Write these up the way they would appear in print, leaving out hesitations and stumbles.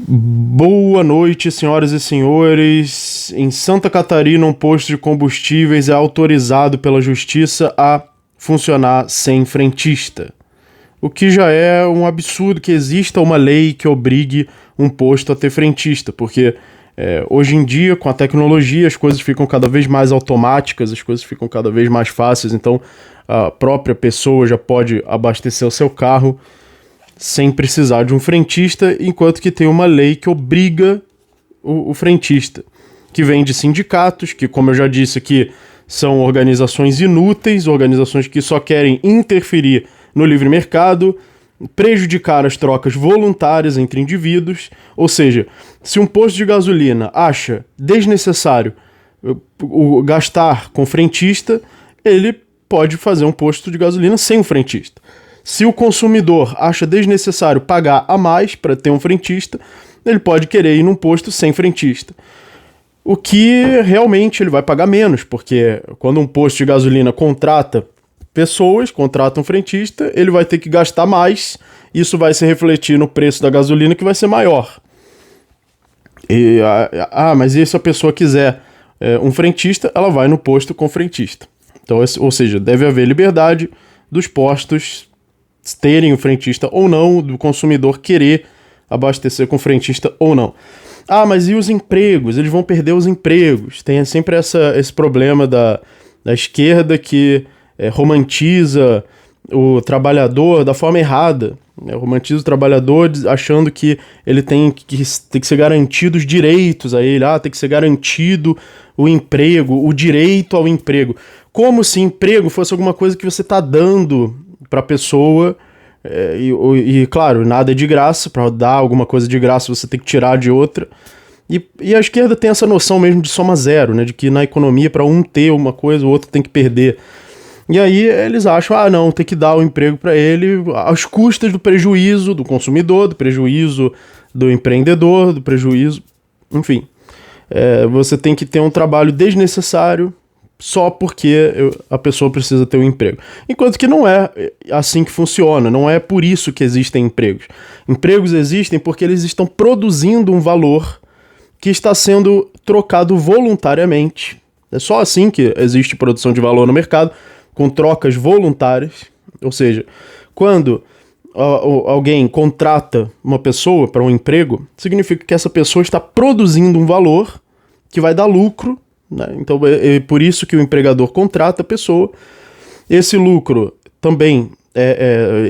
Boa noite, senhoras e senhores. Em Santa Catarina, um posto de combustíveis é autorizado pela justiça a funcionar sem frentista. O que já é um absurdo que exista uma lei que obrigue um posto a ter frentista, porque hoje em dia, com a tecnologia, as coisas ficam cada vez mais automáticas, as coisas ficam cada vez mais fáceis, então a própria pessoa já pode abastecer o seu carro sem precisar de um frentista, enquanto que tem uma lei que obriga o frentista, que vem de sindicatos, que, como eu já disse aqui, são organizações inúteis, organizações que só querem interferir no livre mercado, prejudicar as trocas voluntárias entre indivíduos. Ou seja, se um posto de gasolina acha desnecessário gastar com frentista, ele pode fazer um posto de gasolina sem um frentista. Se o consumidor acha desnecessário pagar a mais para ter um frentista, ele pode querer ir num posto sem frentista. O que realmente ele vai pagar menos, porque quando um posto de gasolina contrata pessoas, contrata um frentista, ele vai ter que gastar mais, isso vai se refletir no preço da gasolina, que vai ser maior. Mas e se a pessoa quiser um frentista, ela vai no posto com frentista. Então, ou seja, deve haver liberdade dos postos terem o frentista ou não, do consumidor querer abastecer com frentista ou não. Mas e os empregos? Eles vão perder os empregos. Tem sempre esse problema da esquerda que romantiza o trabalhador da forma errada. Romantiza o trabalhador achando que ele tem que ser garantido os direitos a ele. Tem que ser garantido o emprego, o direito ao emprego. Como se emprego fosse alguma coisa que você está dando para a pessoa, e claro, nada é de graça. Para dar alguma coisa de graça você tem que tirar de outra, e a esquerda tem essa noção mesmo de soma zero, né, de que na economia para um ter uma coisa o outro tem que perder, e aí eles acham, não, tem que dar o emprego para ele às custas do prejuízo do consumidor, do prejuízo do empreendedor, do prejuízo, enfim, você tem que ter um trabalho desnecessário só porque a pessoa precisa ter um emprego. Enquanto que não é assim que funciona, não é por isso que existem empregos. Empregos existem porque eles estão produzindo um valor que está sendo trocado voluntariamente. É só assim que existe produção de valor no mercado, com trocas voluntárias. Ou seja, quando alguém contrata uma pessoa para um emprego, significa que essa pessoa está produzindo um valor que vai dar lucro, né? Então é por isso que o empregador contrata a pessoa. Esse lucro também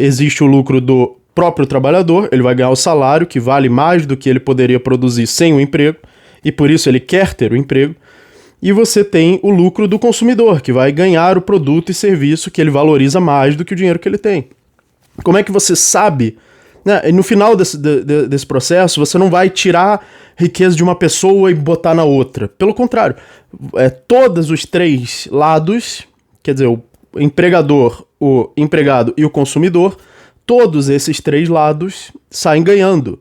existe o lucro do próprio trabalhador, ele vai ganhar o salário que vale mais do que ele poderia produzir sem o emprego, e por isso ele quer ter o emprego. E você tem o lucro do consumidor, que vai ganhar o produto e serviço que ele valoriza mais do que o dinheiro que ele tem. Como é que você sabe, né? No final desse processo, você não vai tirar riqueza de uma pessoa e botar na outra. Pelo contrário, todos os três lados, quer dizer, o empregador, o empregado e o consumidor, todos esses três lados saem ganhando.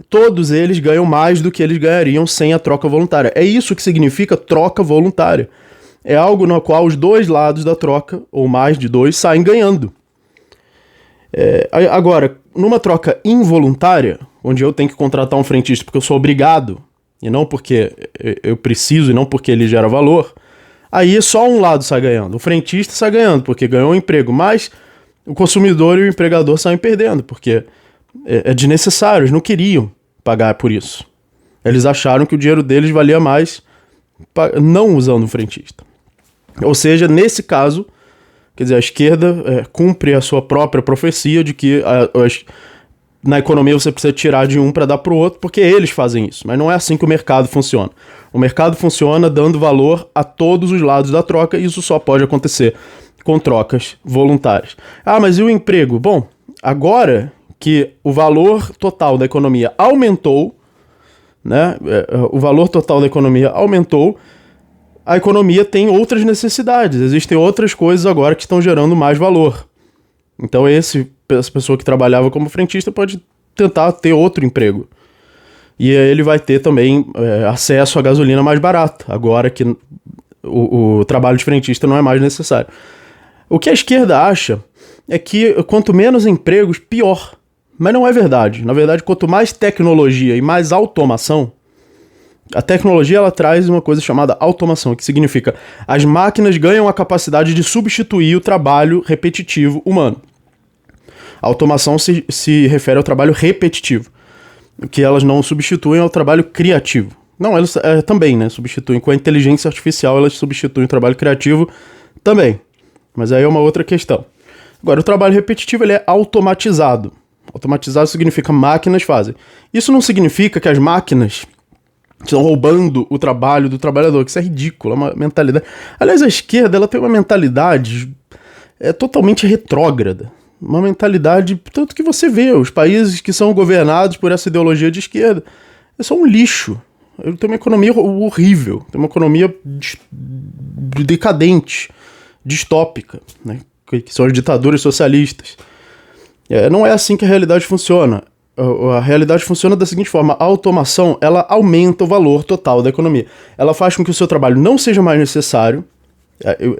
Todos eles ganham mais do que eles ganhariam sem a troca voluntária. É isso que significa troca voluntária. É algo no qual os dois lados da troca, ou mais de dois, saem ganhando. Agora, numa troca involuntária, onde eu tenho que contratar um frentista porque eu sou obrigado, e não porque eu preciso, e não porque ele gera valor, aí só um lado sai ganhando. O frentista sai ganhando porque ganhou um emprego, mas o consumidor e o empregador saem perdendo, porque é desnecessário, eles não queriam pagar por isso. Eles acharam que o dinheiro deles valia mais não usando o frentista. Ou seja, nesse caso, quer dizer, a esquerda cumpre a sua própria profecia de que na economia você precisa tirar de um para dar para o outro, porque eles fazem isso. Mas não é assim que o mercado funciona. O mercado funciona dando valor a todos os lados da troca, e isso só pode acontecer com trocas voluntárias. Mas e o emprego? Bom, agora que o valor total da economia aumentou, né? O valor total da economia aumentou, a economia tem outras necessidades, existem outras coisas agora que estão gerando mais valor. Então essa pessoa que trabalhava como frentista pode tentar ter outro emprego. E aí ele vai ter também acesso à gasolina mais barata, agora que o trabalho de frentista não é mais necessário. O que a esquerda acha é que quanto menos empregos, pior. Mas não é verdade. Na verdade, quanto mais tecnologia e mais automação, a tecnologia ela traz uma coisa chamada automação, que significa as máquinas ganham a capacidade de substituir o trabalho repetitivo humano. A automação se refere ao trabalho repetitivo, que elas não substituem ao trabalho criativo. Não, elas também, né, substituem. Com a inteligência artificial, elas substituem o trabalho criativo também. Mas aí é uma outra questão. Agora, o trabalho repetitivo ele é automatizado. Automatizado significa máquinas fazem. Isso não significa que as máquinas estão roubando o trabalho do trabalhador, que isso é ridículo, é uma mentalidade. Aliás, a esquerda ela tem uma mentalidade totalmente retrógrada. Uma mentalidade, tanto que você vê, os países que são governados por essa ideologia de esquerda, são um lixo. Tem uma economia horrível, tem uma economia decadente, distópica, né? Que são as ditaduras socialistas. Não é assim que a realidade funciona. A realidade funciona da seguinte forma: a automação ela aumenta o valor total da economia. Ela faz com que o seu trabalho não seja mais necessário,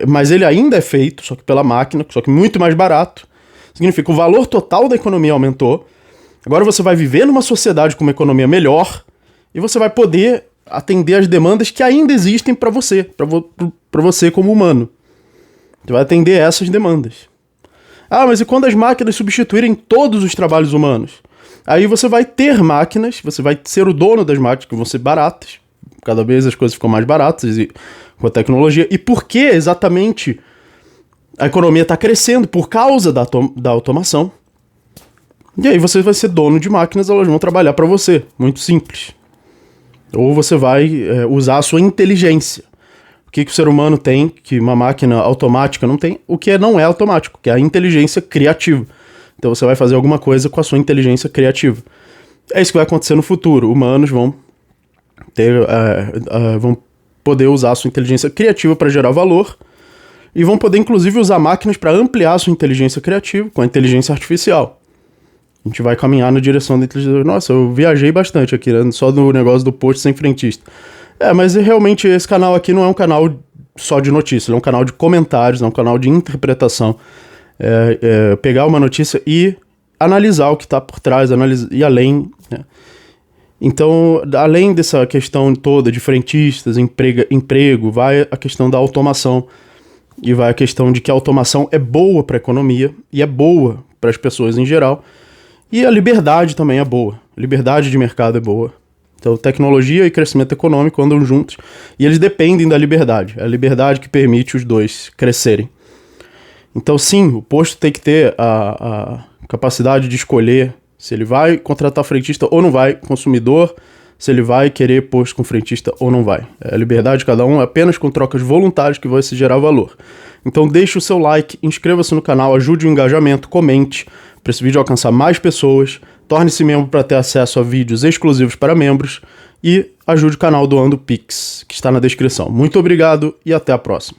mas ele ainda é feito, só que pela máquina, só que muito mais barato. Significa que o valor total da economia aumentou. Agora você vai viver numa sociedade com uma economia melhor e você vai poder atender as demandas que ainda existem para você, para você como humano. Você vai atender essas demandas. Ah, mas e quando as máquinas substituírem todos os trabalhos humanos? Aí você vai ter máquinas, você vai ser o dono das máquinas, que vão ser baratas. Cada vez as coisas ficam mais baratas com a tecnologia. E por que exatamente a economia está crescendo? Por causa da automação. E aí você vai ser dono de máquinas, elas vão trabalhar para você. Muito simples. Ou você vai usar a sua inteligência. O que o ser humano tem, que uma máquina automática não tem? O que não é automático, que é a inteligência criativa. Então você vai fazer alguma coisa com a sua inteligência criativa. É isso que vai acontecer no futuro. Humanos vão poder usar a sua inteligência criativa para gerar valor e vão poder, inclusive, usar máquinas para ampliar a sua inteligência criativa com a inteligência artificial. A gente vai caminhar na direção da inteligência... Nossa, eu viajei bastante aqui, né? Só no negócio do post sem frentista. Mas realmente esse canal aqui não é um canal só de notícias, é um canal de comentários, é um canal de interpretação. Pegar uma notícia e analisar o que está por trás, e além, né? Então, além dessa questão toda de frentistas, emprego, vai a questão da automação e vai a questão de que a automação é boa para a economia e é boa para as pessoas em geral, e a liberdade também é boa, a liberdade de mercado é boa. Então, tecnologia e crescimento econômico andam juntos e eles dependem da liberdade, é a liberdade que permite os dois crescerem. Então, sim, o posto tem que ter a capacidade de escolher se ele vai contratar frentista ou não vai, consumidor, se ele vai querer posto com frentista ou não vai. É a liberdade de cada um, apenas com trocas voluntárias que vai se gerar valor. Então, deixe o seu like, inscreva-se no canal, ajude o engajamento, comente para esse vídeo alcançar mais pessoas, torne-se membro para ter acesso a vídeos exclusivos para membros e ajude o canal doando Pix, que está na descrição. Muito obrigado e até a próxima.